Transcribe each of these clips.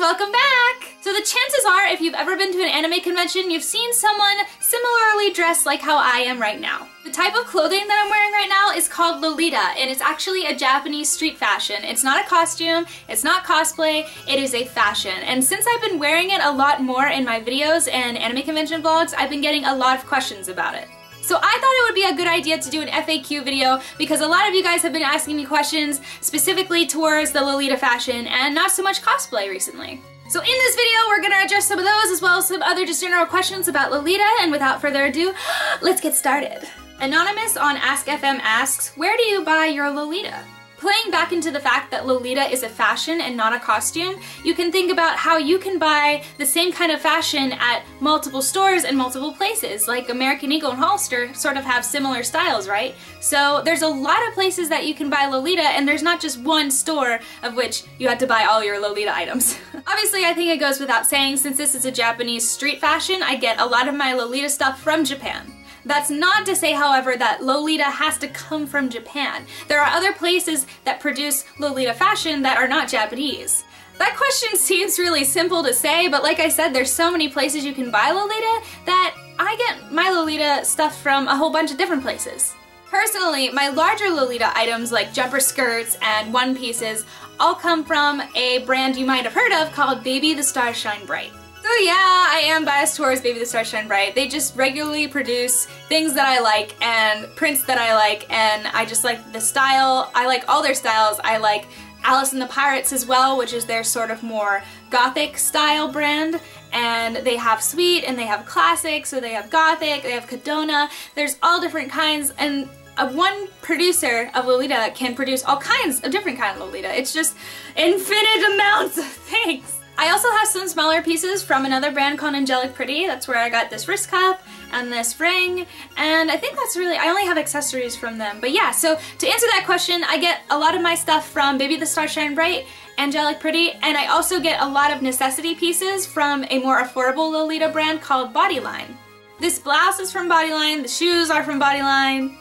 welcome back! So the chances are, if you've ever been to an anime convention, you've seen someone similarly dressed like how I am right now. The type of clothing that I'm wearing right now is called Lolita, and it's actually a Japanese street fashion. It's not a costume, it's not cosplay, it is a fashion. And since I've been wearing it a lot more in my videos and anime convention vlogs, I've been getting a lot of questions about it. So I thought it would be a good idea to do an FAQ video because a lot of you guys have been asking me questions specifically towards the Lolita fashion and not so much cosplay recently. So in this video, we're gonna address some of those as well as some other just general questions about Lolita, and without further ado, let's get started. Anonymous on AskFM asks, where do you buy your Lolita? Playing back into the fact that Lolita is a fashion and not a costume, you can think about how you can buy the same kind of fashion at multiple stores and multiple places, like American Eagle and Hollister sort of have similar styles, right? So there's a lot of places that you can buy Lolita, and there's not just one store of which you have to buy all your Lolita items. Obviously, I think it goes without saying, since this is a Japanese street fashion, I get a lot of my Lolita stuff from Japan. That's not to say, however, that Lolita has to come from Japan. There are other places that produce Lolita fashion that are not Japanese. That question seems really simple to say, but like I said, there's so many places you can buy Lolita that I get my Lolita stuff from a whole bunch of different places. Personally, my larger Lolita items like jumper skirts and one pieces all come from a brand you might have heard of called Baby the Stars Shine Bright. So yeah, I am biased towards Baby the Stars Shine Bright. They just regularly produce things that I like and prints that I like, and I just like the style. I like all their styles. I like Alice and the Pirates as well, which is their sort of more gothic style brand. And they have sweet and they have classic, so they have gothic, they have Cadona. There's all different kinds, and one producer of Lolita can produce all kinds of different kinds of Lolita. It's just infinite amounts of things. I also have some smaller pieces from another brand called Angelic Pretty. That's where I got this wrist cup and this ring, and I think that's really, I only have accessories from them. But yeah, so to answer that question, I get a lot of my stuff from Baby the Stars Shine Bright, Angelic Pretty, and I also get a lot of necessity pieces from a more affordable Lolita brand called Bodyline. This blouse is from Bodyline, the shoes are from Bodyline.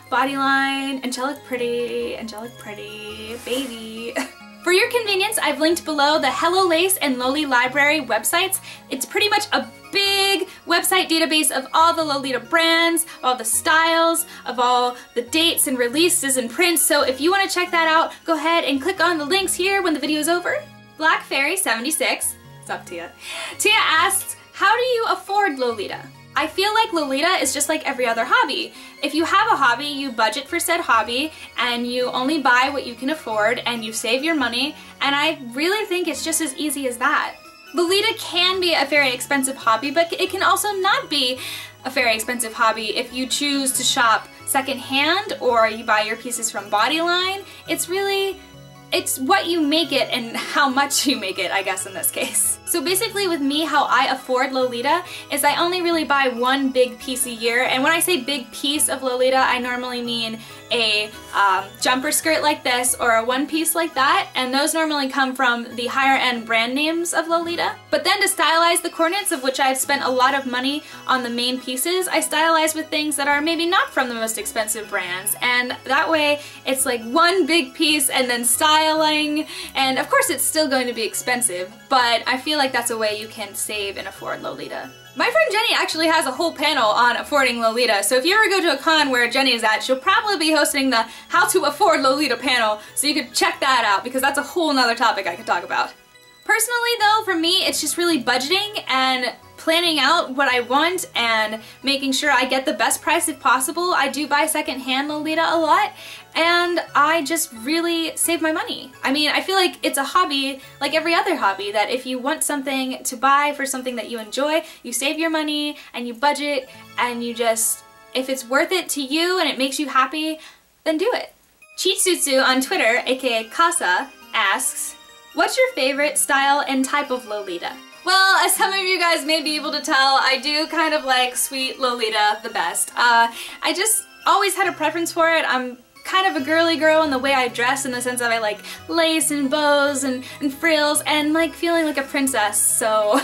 Bodyline, Angelic Pretty, baby. For your convenience, I've linked below the Hello Lace and Loli Library websites. It's pretty much a big website database of all the Lolita brands, all the styles, of all the dates and releases and prints, so if you want to check that out, go ahead and click on the links here when the video is over. Black Fairy 76, what's up Tia? Tia asks, how do you afford Lolita? I feel like Lolita is just like every other hobby. If you have a hobby, you budget for said hobby, and you only buy what you can afford, and you save your money, and I really think it's just as easy as that. Lolita can be a very expensive hobby, but it can also not be a very expensive hobby if you choose to shop secondhand or you buy your pieces from Bodyline. It's what you make it and how much you make it, I guess, in this case. So basically with me, how I afford Lolita is I only really buy one big piece a year, and when I say big piece of Lolita, I normally mean a jumper skirt like this or a one piece like that, and those normally come from the higher end brand names of Lolita. But then to stylize the cornets, of which I've spent a lot of money on the main pieces, I stylize with things that are maybe not from the most expensive brands, and that way it's like one big piece and then styling, and of course it's still going to be expensive, but I feel like that's a way you can save and afford Lolita. My friend Jenny actually has a whole panel on affording Lolita, so if you ever go to a con where Jenny is at, she'll probably be hosting the How to Afford Lolita panel, so you could check that out because that's a whole nother topic I could talk about. Personally though, for me, it's just really budgeting and planning out what I want and making sure I get the best price if possible. I do buy secondhand Lolita a lot, and I just really save my money. I mean, I feel like it's a hobby like every other hobby, that if you want something to buy for something that you enjoy, you save your money and you budget, and you just, if it's worth it to you and it makes you happy, then do it. Chitsutsu on Twitter, aka Casa, asks, what's your favorite style and type of Lolita? Well, as some of you guys may be able to tell, I do kind of like sweet Lolita the best. I just always had a preference for it. I'm kind of a girly girl in the way I dress, in the sense that I like lace and bows and frills and like feeling like a princess, so...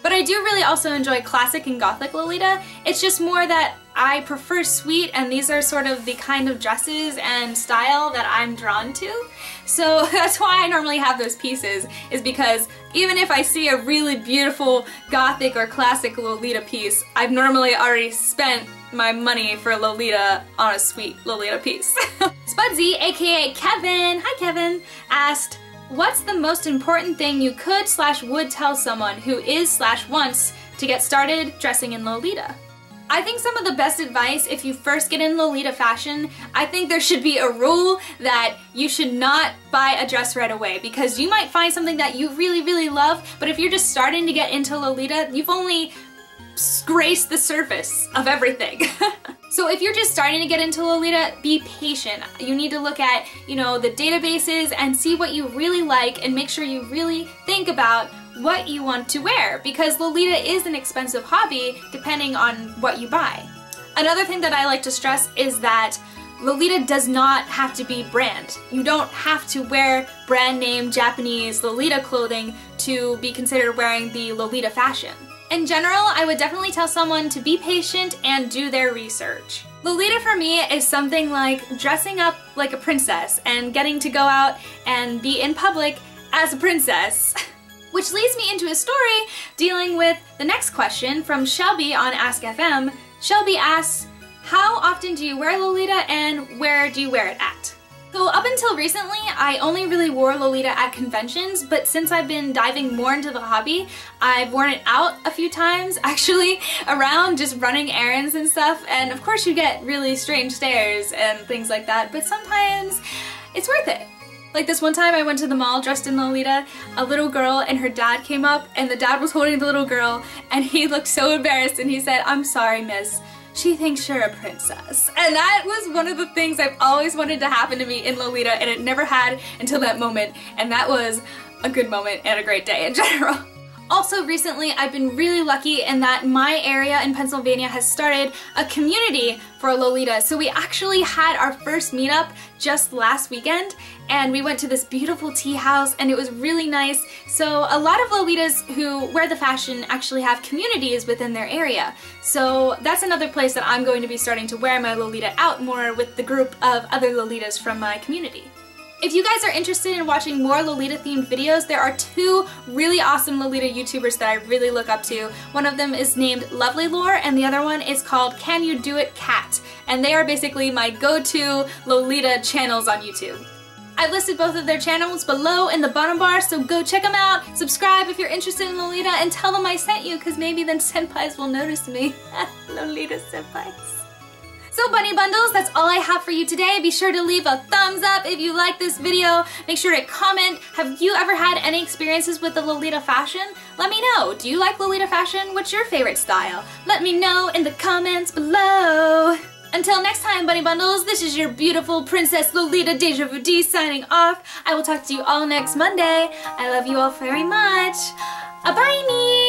But I do really also enjoy classic and gothic Lolita. It's just more that I prefer sweet, and these are sort of the kind of dresses and style that I'm drawn to. So that's why I normally have those pieces, is because even if I see a really beautiful gothic or classic Lolita piece, I've normally already spent my money for Lolita on a sweet Lolita piece. Spudsy, aka Kevin, hi Kevin, asked, what's the most important thing you could/would tell someone who is/wants to get started dressing in Lolita? I think some of the best advice if you first get in Lolita fashion, I think there should be a rule that you should not buy a dress right away, because you might find something that you really, really love, but if you're just starting to get into Lolita, you've only graced the surface of everything. So if you're just starting to get into Lolita, be patient. You need to look at, you know, the databases and see what you really like and make sure you really think about what you want to wear, because Lolita is an expensive hobby depending on what you buy. Another thing that I like to stress is that Lolita does not have to be brand. You don't have to wear brand name Japanese Lolita clothing to be considered wearing the Lolita fashion. In general, I would definitely tell someone to be patient and do their research. Lolita for me is something like dressing up like a princess and getting to go out and be in public as a princess. Which leads me into a story dealing with the next question from Shelby on Ask FM. Shelby asks, how often do you wear Lolita and where do you wear it at? So up until recently, I only really wore Lolita at conventions, but since I've been diving more into the hobby, I've worn it out a few times, actually, around just running errands and stuff, and of course you get really strange stares and things like that, but sometimes it's worth it. Like this one time I went to the mall dressed in Lolita, a little girl and her dad came up, and the dad was holding the little girl, and he looked so embarrassed and he said, "I'm sorry, miss. She thinks you're a princess." And that was one of the things I've always wanted to happen to me in Lolita, and it never had until that moment, and that was a good moment and a great day in general. Also recently, I've been really lucky in that my area in Pennsylvania has started a community for Lolita. So we actually had our first meetup just last weekend, and we went to this beautiful tea house, and it was really nice. So a lot of Lolitas who wear the fashion actually have communities within their area. So that's another place that I'm going to be starting to wear my Lolita out more with the group of other Lolitas from my community. If you guys are interested in watching more Lolita themed videos, there are two really awesome Lolita YouTubers that I really look up to. One of them is named Lovely Lore, and the other one is called Can You Do It Cat. And they are basically my go-to Lolita channels on YouTube. I've listed both of their channels below in the bottom bar, so go check them out, subscribe if you're interested in Lolita, and tell them I sent you, because maybe then senpais will notice me. Lolita senpais. So bunny bundles, that's all I have for you today. Be sure to leave a thumbs up if you like this video. Make sure to comment. Have you ever had any experiences with the Lolita fashion? Let me know. Do you like Lolita fashion? What's your favorite style? Let me know in the comments below. Until next time, bunny bundles, this is your beautiful Princess Lolita Dejavudea signing off. I will talk to you all next Monday. I love you all very much. A bye me.